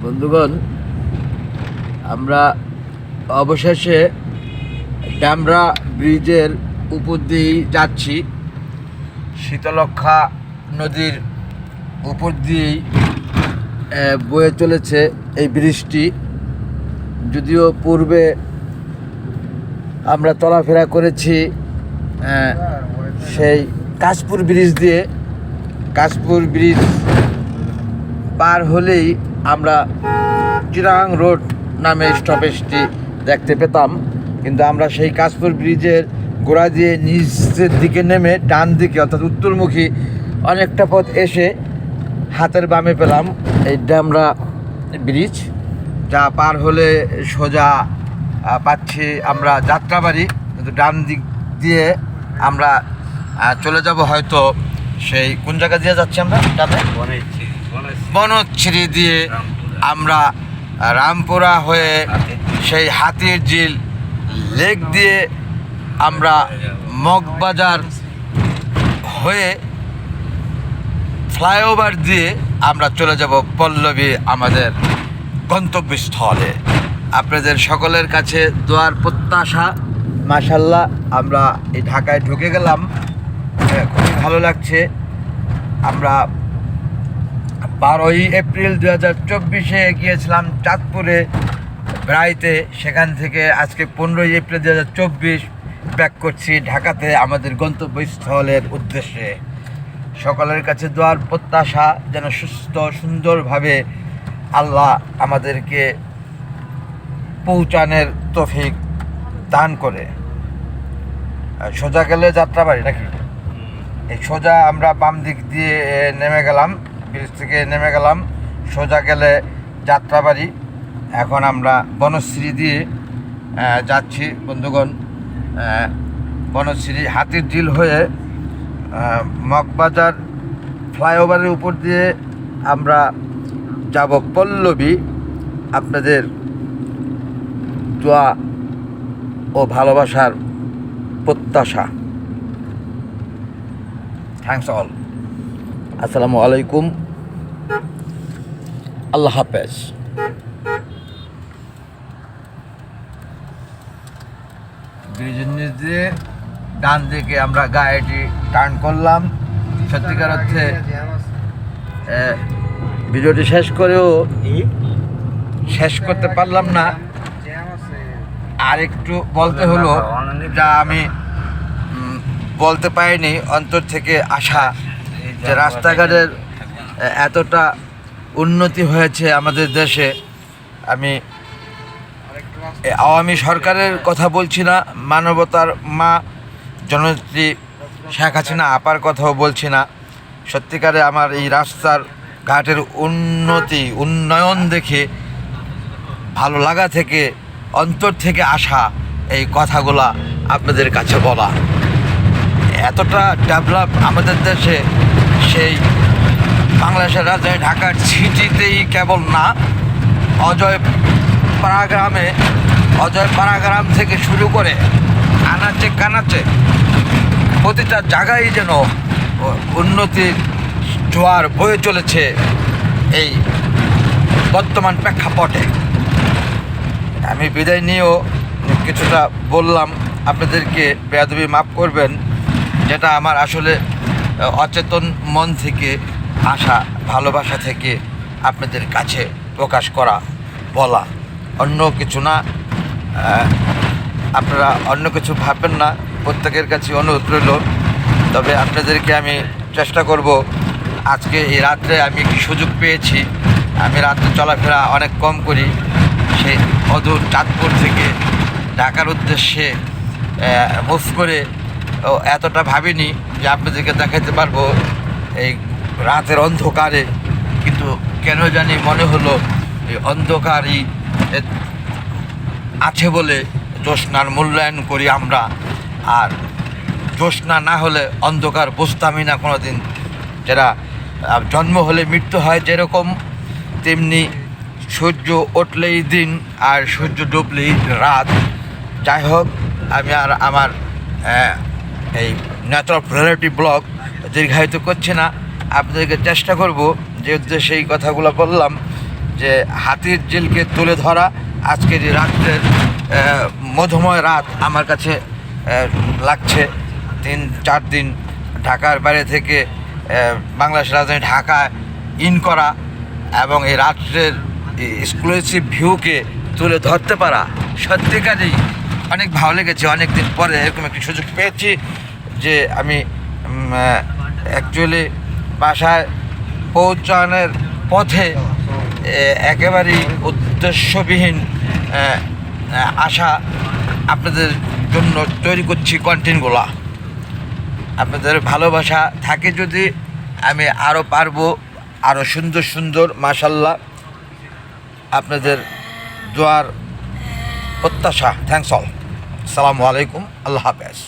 বন্ধুগণ, আমরা অবশেষে ডামরা ব্রিজের উপর দিয়েই যাচ্ছি। শীতলক্ষ্যা নদীর উপর দিয়েই বয়ে চলেছে এই ব্রিজটি। যদিও পূর্বে আমরা চলাফেরা করেছি সেই কাশপুর ব্রিজ দিয়ে। কাশপুর ব্রিজ পার হলেই আমরা চিরাং রোড নামে স্টপেজটি দেখতে পেতাম, কিন্তু আমরা সেই কাশপুর ব্রিজের গোড়া দিয়ে নিচের দিকে নেমে ডান দিকে অর্থাৎ উত্তরমুখী অনেকটা পথ এসে হাতের বামে পেলাম এই ডামরা ব্রিজ, যা পার হলে সোজা পাচ্ছি আমরা যাত্রাবাড়ি। কিন্তু ডান দিক দিয়ে আমরা চলে যাব হয়তো সেই কোন জায়গা দিয়ে যাচ্ছি আমরা, ডানে বনশ্রী দিয়ে আমরা রামপুরা হয়ে সেই হাতির ঝিল লেক দিয়ে আমরা মগবাজার হয়ে ফ্লাইওভার দিয়ে আমরা চলে যাব পল্লবী আমাদের গন্তব্যস্থলে। আপনাদের সকলের কাছে দোয়ার প্রত্যাশা। মাশাল্লাহ, আমরা এই ঢাকায় ঢুকে গেলাম, খুবই ভালো লাগছে। আমরা 12ই এপ্রিল 2024 গিয়েছিলাম চাঁদপুরে বেড়াইতে। সেখান থেকে আজকে 15ই এপ্রিল 2024 ব্যাক করছি ঢাকাতে আমাদের গন্তব্যস্থলের উদ্দেশ্যে। সকলের কাছে দোয়ার প্রত্যাশা যেন সুস্থ সুন্দরভাবে আল্লাহ আমাদেরকে পৌঁছানোর তৌফিক দান করে। সোজা গেলে যাত্রাবাড়ি নাকি, এই সোজা আমরা বাম দিক দিয়ে নেমে গেলাম, ব্রিজ থেকে নেমে গেলাম, সোজা গেলে যাত্রাবাড়ি। এখন আমরা বনশ্রী দিয়ে যাচ্ছি বন্ধুগণ। বনশ্রী হাতির ঝিল হয়ে মগবাজার ফ্লাইওভারের উপর দিয়ে আমরা যাব পল্লবী। আপনাদের দোয়া ও ভালোবাসার প্রত্যাশা। Thanks all. আসসালামু আলাইকুম, আল্লাহ হাফেজ। ব্রিজের নিচ দিয়ে ডান দিকে আমরা গাড়িটি টার্ন করলাম। সত্যিকার অর্থে ভিডিওটি শেষ করেও শেষ করতে পারলাম না, আর একটু বলতে হলো যা আমি বলতে পারিনি অন্তর থেকে আসা, যে রাস্তাঘাটের এতটা উন্নতি হয়েছে আমাদের দেশে। আমি আওয়ামী সরকারের কথা বলছি না, মানবতার মা জননেত্রী শেখ হাসিনা আপার কথাও বলছি না। সত্যিকারে আমার এই রাস্তার ঘাটের উন্নয়ন দেখে ভালো লাগা থেকে অন্তর থেকে আসা এই কথাগুলা আপনাদের কাছে বলা। এতটা ডেভেলপ আমাদের দেশে সেই বাংলাদেশের রাজধানী ঢাকার সিটিতেই কেবল না, অজয় পাড়াগ্রাম থেকে শুরু করে আনাচে কানাচে প্রতিটা জায়গায় যেন উন্নতির জোয়ার বয়ে চলেছে এই বর্তমান প্রেক্ষাপটে। আমি বিদায় নিয়েও কিছুটা বললাম, আপনাদেরকে বেয়াদবি মাফ করবেন, যেটা আমার আসলে অচেতন মন থেকে আসা ভালোবাসা থেকে আপনাদের কাছে প্রকাশ করা বলা, অন্য কিছু না। আপনারা অন্য কিছু ভাববেন না, প্রত্যেকের কাছে অনুরোধ রইল। তবে আপনাদেরকে আমি চেষ্টা করব, আজকে এই রাত্রে আমি একটি সুযোগ পেয়েছি। আমি রাত্রে চলাফেরা অনেক কম করি, সেই অদূর চাঁদপুর থেকে ঢাকার উদ্দেশ্যে মুভ করে এতটা ভাবিনি যে আপনাদেরকে দেখাতে পারবো এই রাতের অন্ধকারে। কিন্তু কেন জানি মনে হলো এই অন্ধকারই আছে বলে জ্যোৎস্নার মূল্যায়ন করি আমরা, আর জ্যোৎস্না না হলে অন্ধকার বুঝতামই না কোনো দিন। যারা জন্ম হলে মৃত্যু হয় যেরকম, তেমনি সূর্য উঠলেই দিন আর সূর্য ডুবলেই রাত। যাই হোক, আমি আর আমার এই ন্যাচারাল রিয়েলিটি ব্লগ দীর্ঘায়িত করছি না। আপনাদেরকে চেষ্টা করব যে উদ্দেশ্যে এই কথাগুলো বললাম, যে হাতির ঝিলকে তুলে ধরা আজকের এই রাত্রের মধুময় রাত আমার কাছে লাগছে। 3-4 দিন ঢাকার বাইরে থেকে বাংলাদেশ রাজধানী ঢাকায় ইন করা এবং এই রাত্রের এক্সক্লুসিভ ভিউকে তুলে ধরতে পারা সত্যিকারেই অনেক ভালো লেগেছে। অনেক দিন পরে এরকম একটি সুযোগ পেয়েছি যে আমি অ্যাকচুয়ালি বাসায় পৌঁছানোর পথে একেবারেই উদ্দেশ্যবিহীন আশা আপনাদের জন্য তৈরি করছি কন্টেন্টগুলো। আপনাদের ভালোবাসা থাকে যদি আমি আরও পারবো আরও সুন্দর সুন্দর মাশাল্লাহ। আপনাদের দোয়ার প্রত্যাশা। Thanks all. আসসালামু আলাইকুম। আল্লাহ হাফেজ।